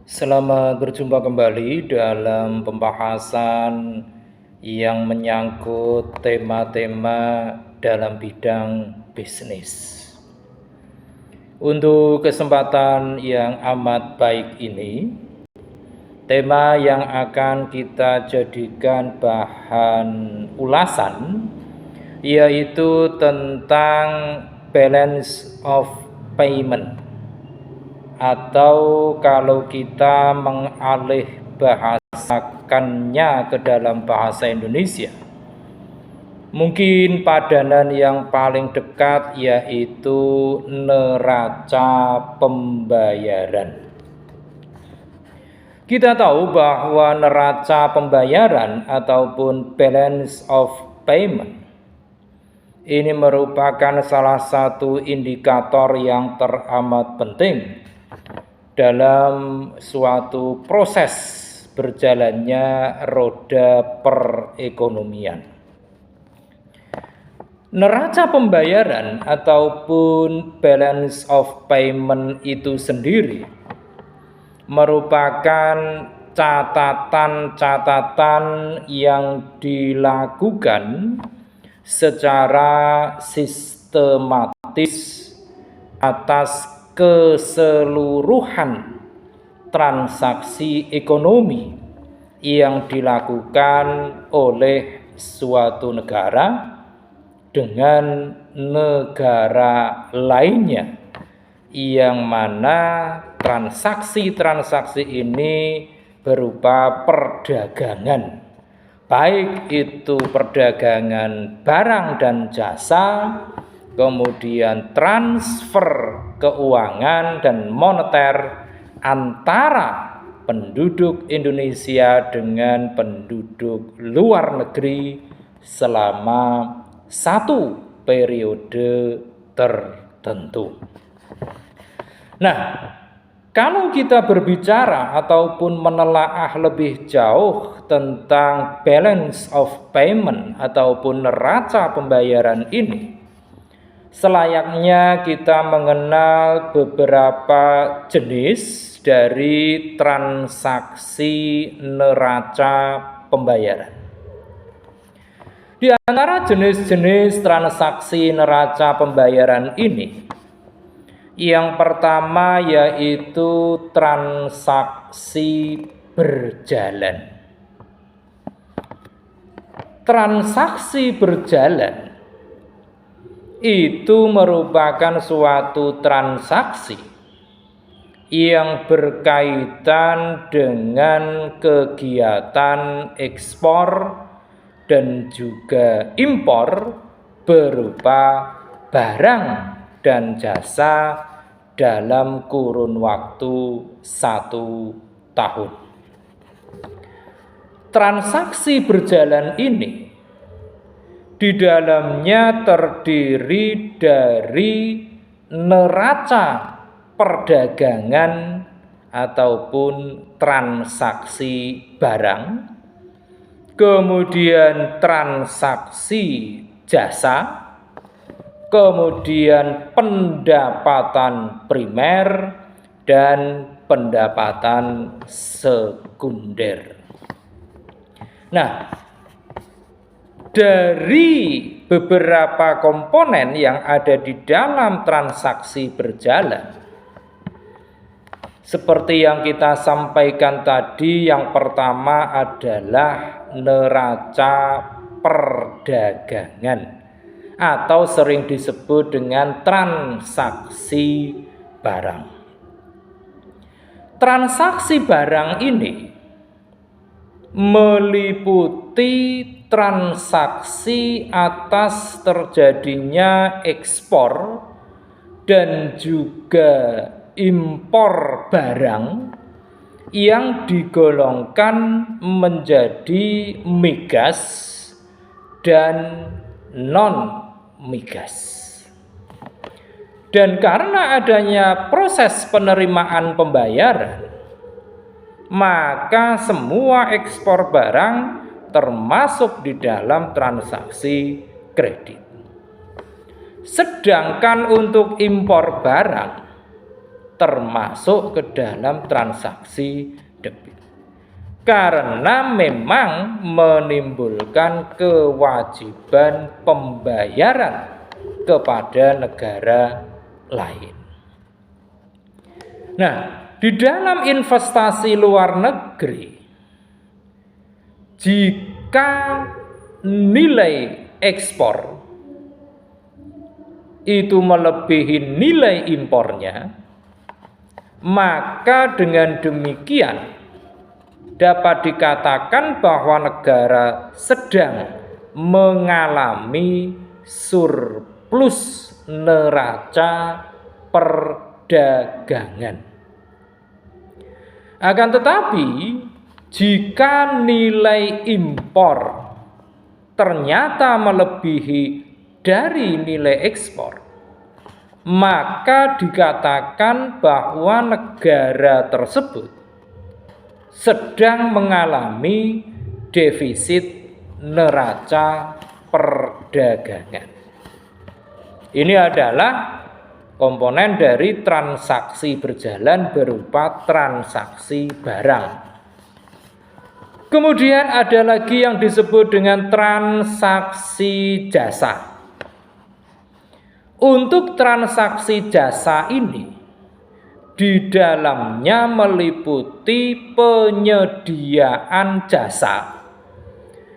Selamat berjumpa kembali dalam pembahasan yang menyangkut tema-tema dalam bidang bisnis. Untuk kesempatan yang amat baik ini, tema yang akan kita jadikan bahan ulasan yaitu tentang balance of payment, atau kalau kita mengalih bahasakannya ke dalam bahasa Indonesia, mungkin padanan yang paling dekat yaitu neraca pembayaran. Kita tahu bahwa neraca pembayaran ataupun balance of payment ini merupakan salah satu indikator yang teramat penting dalam suatu proses berjalannya roda perekonomian. Neraca pembayaran ataupun balance of payment itu sendiri merupakan catatan-catatan yang dilakukan secara sistematis atas keseluruhan transaksi ekonomi yang dilakukan oleh suatu negara dengan negara lainnya, yang mana transaksi-transaksi ini berupa perdagangan, baik itu perdagangan barang dan jasa, kemudian transfer keuangan dan moneter antara penduduk Indonesia dengan penduduk luar negeri selama satu periode tertentu. Nah, kalau kita berbicara ataupun menelaah lebih jauh tentang balance of payment ataupun neraca pembayaran ini, selayaknya kita mengenal beberapa jenis dari transaksi neraca pembayaran. Di antara jenis-jenis transaksi neraca pembayaran ini, yang pertama yaitu transaksi berjalan. Transaksi berjalan itu merupakan suatu transaksi yang berkaitan dengan kegiatan ekspor dan juga impor berupa barang dan jasa dalam kurun waktu 1 tahun. Transaksi berjalan ini di dalamnya terdiri dari neraca perdagangan ataupun transaksi barang, kemudian transaksi jasa, kemudian pendapatan primer dan pendapatan sekunder. Nah, dari beberapa komponen yang ada di dalam transaksi berjalan, seperti yang kita sampaikan tadi, yang pertama adalah neraca perdagangan atau sering disebut dengan transaksi barang. Transaksi barang ini meliputi transaksi atas terjadinya ekspor dan juga impor barang yang digolongkan menjadi migas dan non-migas. Dan karena adanya proses penerimaan pembayaran, maka semua ekspor barang termasuk di dalam transaksi kredit. Sedangkan untuk impor barang termasuk ke dalam transaksi debit. Karena memang menimbulkan kewajiban pembayaran kepada negara lain. Nah, di dalam investasi luar negeri, jika nilai ekspor itu melebihi nilai impornya, maka dengan demikian dapat dikatakan bahwa negara sedang mengalami surplus neraca perdagangan. Akan tetapi, jika nilai impor ternyata melebihi dari nilai ekspor, maka dikatakan bahwa negara tersebut sedang mengalami defisit neraca perdagangan. Ini adalah komponen dari transaksi berjalan berupa transaksi barang. Kemudian ada lagi yang disebut dengan transaksi jasa. Untuk transaksi jasa ini, di dalamnya meliputi penyediaan jasa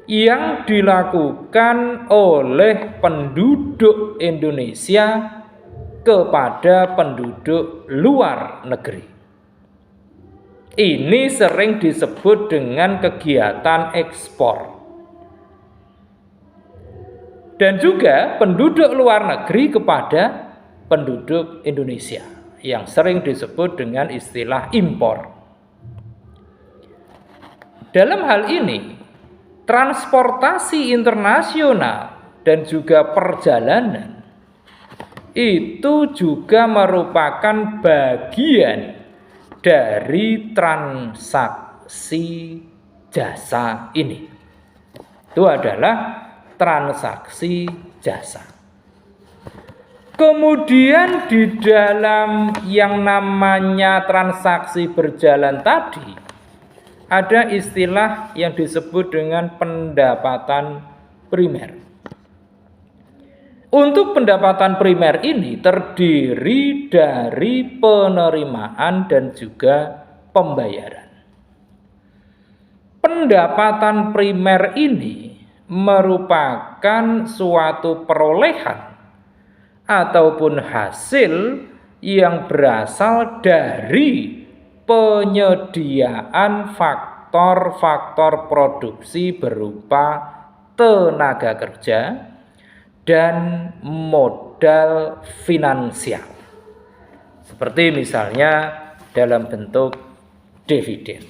yang dilakukan oleh penduduk Indonesia kepada penduduk luar negeri. Ini sering disebut dengan kegiatan ekspor. Dan juga penduduk luar negeri kepada penduduk Indonesia, yang sering disebut dengan istilah impor. Dalam hal ini, transportasi internasional dan juga perjalanan itu juga merupakan bagian dari transaksi jasa ini. Itu adalah transaksi jasa. Kemudian di dalam yang namanya transaksi berjalan tadi, ada istilah yang disebut dengan pendapatan primer. Untuk pendapatan primer ini terdiri dari penerimaan dan juga pembayaran. Pendapatan primer ini merupakan suatu perolehan ataupun hasil yang berasal dari penyediaan faktor-faktor produksi berupa tenaga kerja dan modal finansial, seperti misalnya dalam bentuk dividen.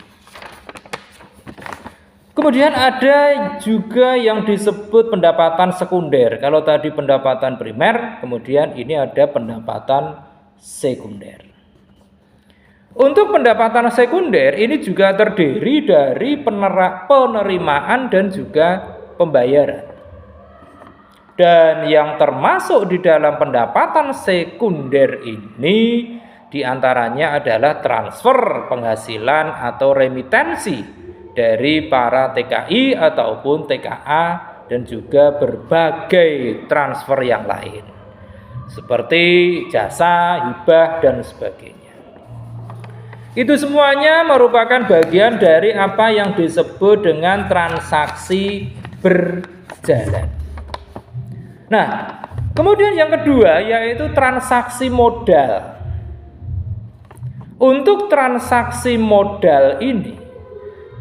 Kemudian ada juga yang disebut pendapatan sekunder. Kalau tadi pendapatan primer, kemudian ini ada pendapatan sekunder. Untuk pendapatan sekunder ini juga terdiri dari penerimaan dan juga pembayaran. Dan yang termasuk di dalam pendapatan sekunder ini diantaranya adalah transfer penghasilan atau remitensi dari para TKI ataupun TKA dan juga berbagai transfer yang lain seperti jasa, hibah, dan sebagainya. Itu semuanya merupakan bagian dari apa yang disebut dengan transaksi berjalan. Nah, kemudian yang kedua yaitu transaksi modal. Untuk transaksi modal ini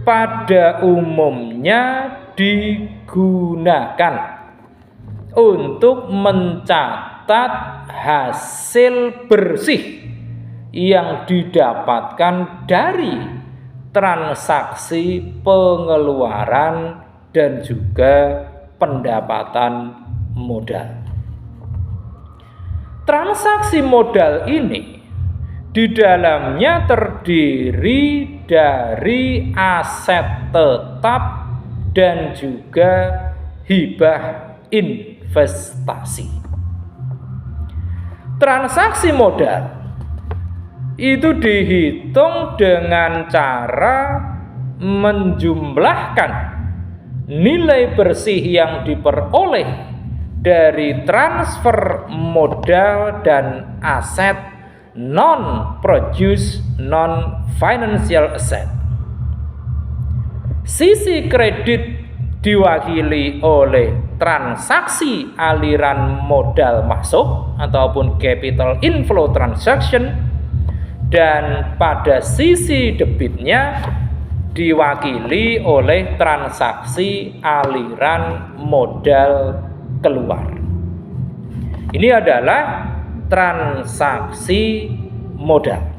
pada umumnya digunakan untuk mencatat hasil bersih yang didapatkan dari transaksi pengeluaran dan juga pendapatan modal. Transaksi modal ini di dalamnya terdiri dari aset tetap dan juga hibah investasi. Transaksi modal itu dihitung dengan cara menjumlahkan nilai bersih yang diperoleh dari transfer modal dan aset non-produce non-financial asset. Sisi kredit diwakili oleh transaksi aliran modal masuk ataupun capital inflow transaction, dan pada sisi debitnya diwakili oleh transaksi aliran modal keluar. Ini adalah transaksi modal.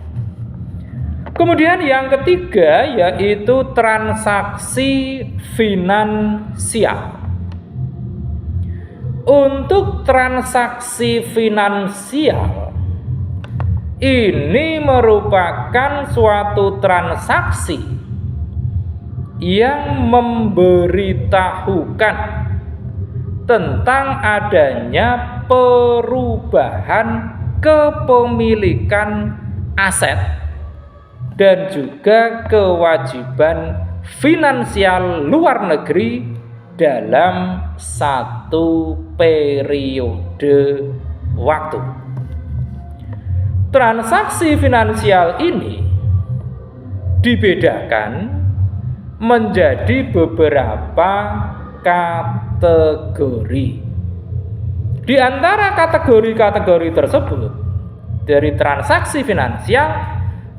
Kemudian yang ketiga yaitu transaksi finansial. Untuk transaksi finansial ini merupakan suatu transaksi yang memberitahukan tentang adanya perubahan kepemilikan aset dan juga kewajiban finansial luar negeri dalam satu periode waktu. Transaksi finansial ini dibedakan menjadi beberapa kategori. Di antara kategori-kategori tersebut dari transaksi finansial,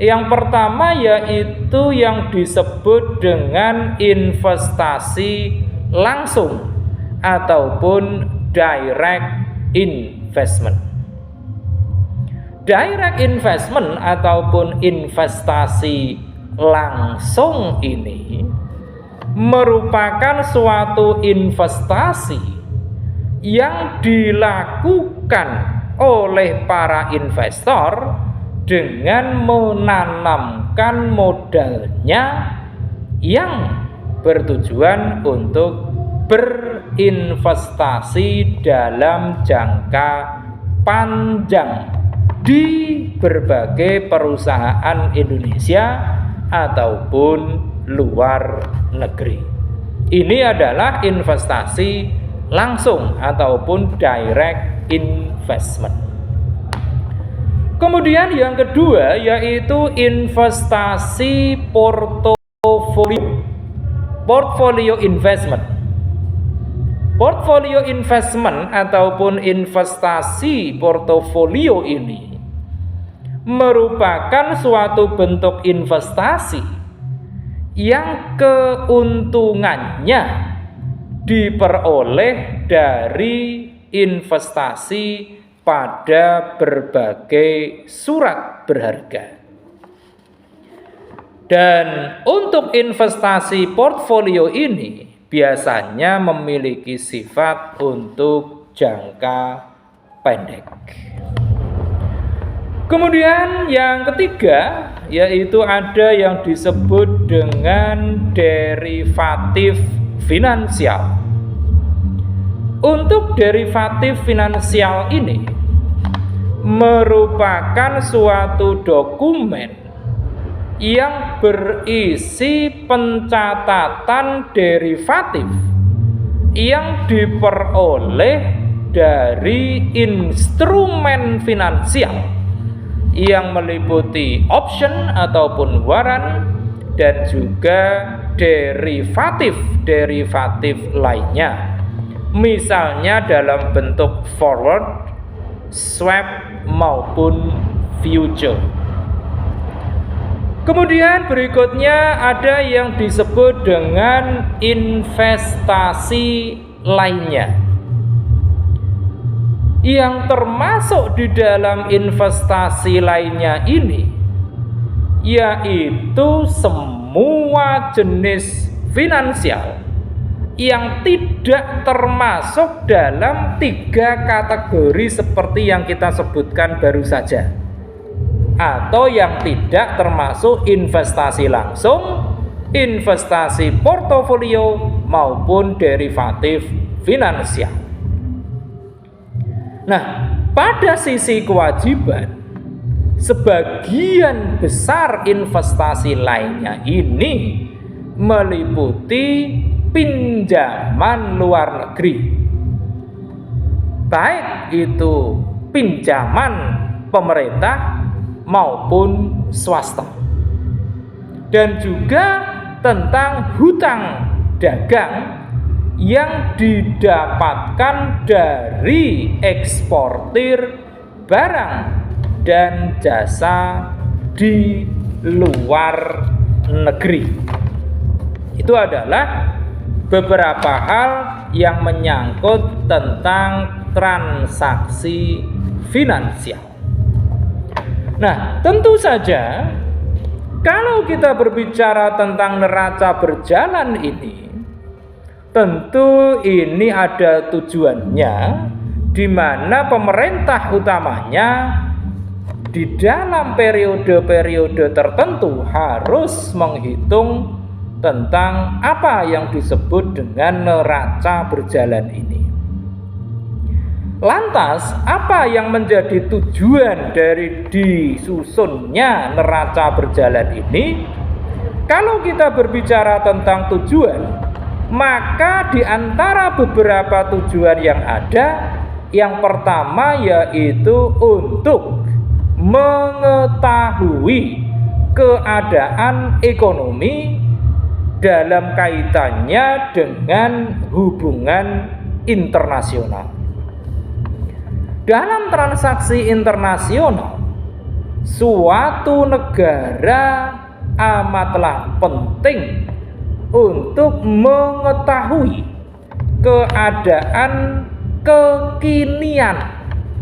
yang pertama yaitu yang disebut dengan investasi langsung ataupun direct investment. Direct investment ataupun investasi langsung ini merupakan suatu investasi yang dilakukan oleh para investor dengan menanamkan modalnya yang bertujuan untuk berinvestasi dalam jangka panjang di berbagai perusahaan Indonesia ataupun luar negeri. Ini adalah investasi langsung ataupun direct investment. Kemudian yang kedua yaitu investasi portfolio investment. Portfolio investment ataupun investasi portofolio ini merupakan suatu bentuk investasi yang keuntungannya diperoleh dari investasi pada berbagai surat berharga. Dan untuk investasi portfolio ini biasanya memiliki sifat untuk jangka pendek. Kemudian yang ketiga yaitu ada yang disebut dengan derivatif finansial. Untuk derivatif finansial ini merupakan suatu dokumen yang berisi pencatatan derivatif yang diperoleh dari instrumen finansial yang meliputi option ataupun waran dan juga derivatif lainnya. Misalnya dalam bentuk forward, swap maupun future. Kemudian berikutnya ada yang disebut dengan investasi lainnya. Yang termasuk di dalam investasi lainnya ini yaitu semua jenis finansial yang tidak termasuk dalam 3 kategori seperti yang kita sebutkan baru saja, atau yang tidak termasuk investasi langsung, investasi portofolio maupun derivatif finansial. Nah, pada sisi kewajiban, sebagian besar investasi lainnya ini meliputi pinjaman luar negeri, baik itu pinjaman pemerintah maupun swasta, dan juga tentang hutang dagang yang didapatkan dari eksportir barang dan jasa di luar negeri. Itu adalah beberapa hal yang menyangkut tentang transaksi finansial. Nah, tentu saja kalau kita berbicara tentang neraca berjalan ini, tentu ini ada tujuannya, di mana pemerintah utamanya di dalam periode-periode tertentu harus menghitung tentang apa yang disebut dengan neraca berjalan ini. Lantas, apa yang menjadi tujuan dari disusunnya neraca berjalan ini? Kalau kita berbicara tentang tujuan, maka di antara beberapa tujuan yang ada, yang pertama yaitu untuk mengetahui keadaan ekonomi dalam kaitannya dengan hubungan internasional. Dalam transaksi internasional, suatu negara amatlah penting untuk mengetahui keadaan kekinian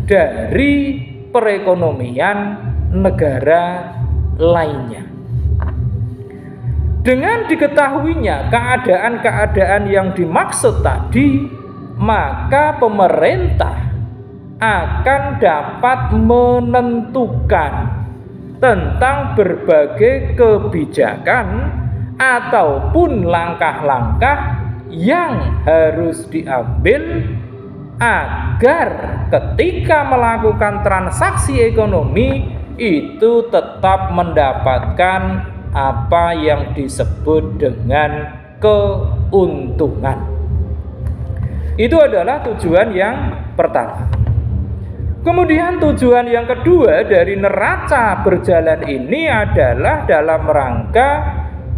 dari perekonomian negara lainnya. Dengan diketahuinya keadaan-keadaan yang dimaksud tadi, maka pemerintah akan dapat menentukan tentang berbagai kebijakan ataupun langkah-langkah yang harus diambil agar ketika melakukan transaksi ekonomi itu tetap mendapatkan apa yang disebut dengan keuntungan. Itu adalah tujuan yang pertama. Kemudian tujuan yang kedua dari neraca berjalan ini adalah dalam rangka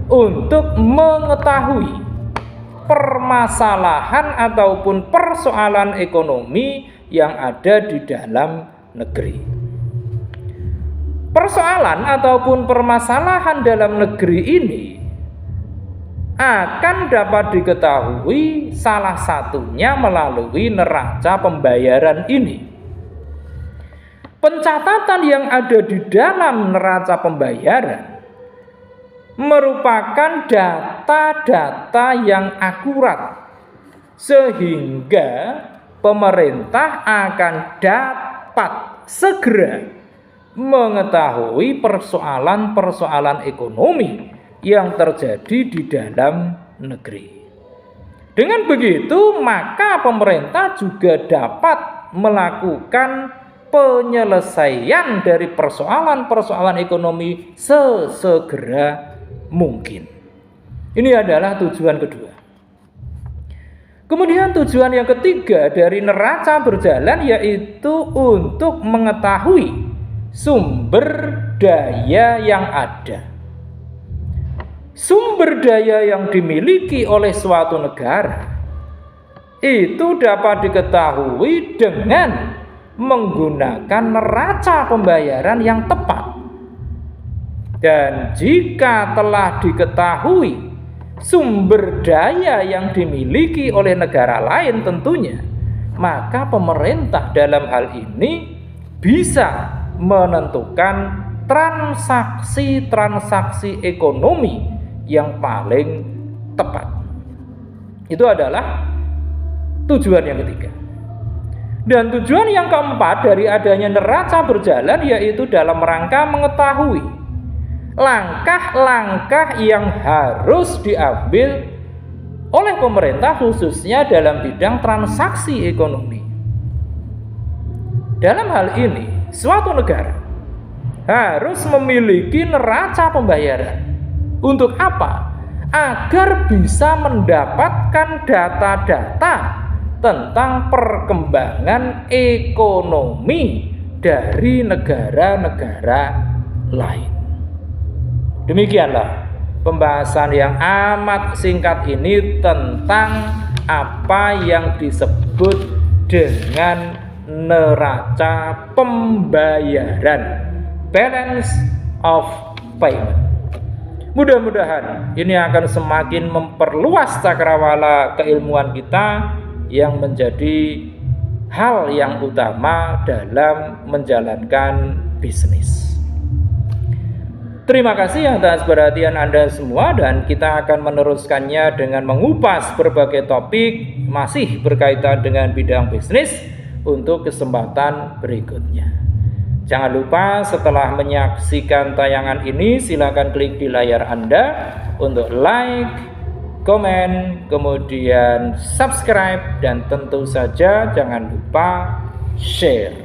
untuk mengetahui permasalahan ataupun persoalan ekonomi yang ada di dalam negeri. Persoalan ataupun permasalahan dalam negeri ini akan dapat diketahui salah satunya melalui neraca pembayaran ini. Pencatatan yang ada di dalam neraca pembayaran merupakan data-data yang akurat, sehingga pemerintah akan dapat segera mengetahui persoalan-persoalan ekonomi yang terjadi di dalam negeri. Dengan begitu, maka pemerintah juga dapat melakukan penyelesaian dari persoalan-persoalan ekonomi sesegera mungkin. Ini adalah tujuan kedua. Kemudian tujuan yang ketiga dari neraca berjalan yaitu untuk mengetahui sumber daya yang ada. Sumber daya yang dimiliki oleh suatu negara itu dapat diketahui dengan menggunakan neraca pembayaran yang tepat. Dan jika telah diketahui sumber daya yang dimiliki oleh negara lain tentunya, maka pemerintah dalam hal ini bisa menentukan transaksi-transaksi ekonomi yang paling tepat. Itu adalah tujuan yang ketiga. Dan tujuan yang keempat dari adanya neraca berjalan yaitu dalam rangka mengetahui langkah-langkah yang harus diambil oleh pemerintah khususnya dalam bidang transaksi ekonomi. Dalam hal ini, suatu negara harus memiliki neraca pembayaran. Untuk apa? Agar bisa mendapatkan data-data tentang perkembangan ekonomi dari negara-negara lain. Demikianlah pembahasan yang amat singkat ini tentang apa yang disebut dengan neraca pembayaran, balance of payment. Mudah-mudahan ini akan semakin memperluas cakrawala keilmuan kita yang menjadi hal yang utama dalam menjalankan bisnis. Terima kasih atas perhatian Anda semua, dan kita akan meneruskannya dengan mengupas berbagai topik masih berkaitan dengan bidang bisnis untuk kesempatan berikutnya. Jangan lupa setelah menyaksikan tayangan ini silakan klik di layar Anda untuk like, komen, kemudian subscribe, dan tentu saja jangan lupa share.